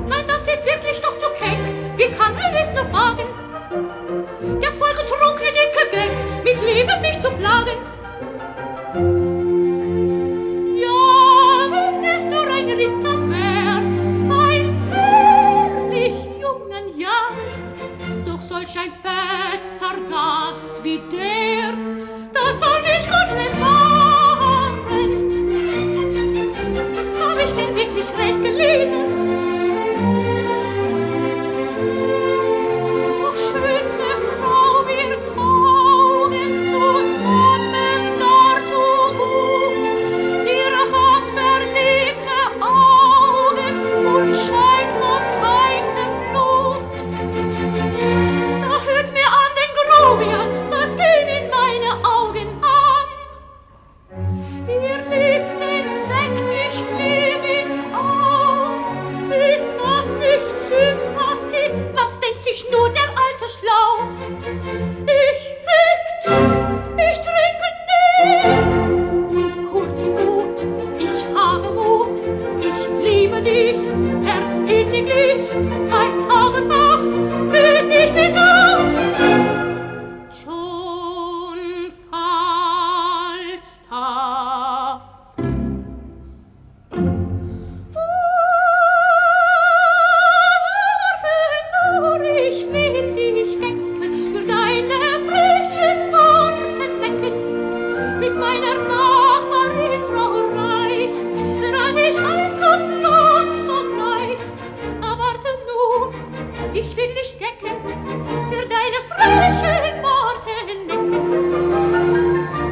Nein, das ist wirklich noch zu keck. Wie kann man es nur wagen? Der vollgetrunkene dicke Geck mit Liebe mich zu plagen. Ja, wenn es nur ein Ritter wär, fein zierlich jungen Jahren, doch solch ein fetter Gast wie der, da soll mich Gott bewahren. Hab ich denn wirklich recht gelesen? Och, schönste Frau, wir taugen zusammen dazu gut. Ihr habt verliebte Augen und Schein von heißem Blut. Da hört mir an den Grobian, was gehen in meine Augen an? Ihr liebt den Sekt, ich lieb ihn auch. Ist das nicht Sympathie? Was denkt sich nur der alte Schlau? Ich Sekt, ich trinke nie. Und kurz und gut, ich habe Mut. Ich liebe dich, herzinniglich, bei Tag und Nacht, hüt ich mich auf. Schon Falstaff. Warte nur, ich will dich wecken, für deine frischen Worten wecken. Mit meiner Nachbarin Frau Reich bereite ich ein Komplott sogleich. Warte nur, ich will dich wecken, für deine frischen Worten wecken.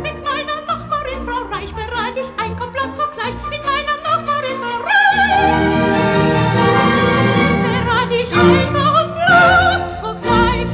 Mit meiner Nachbarin Frau Reich bereite ich ein Komplott sogleich. Mit meiner Nachbarin Frau Reich bereite ich ein Komplott sogleich.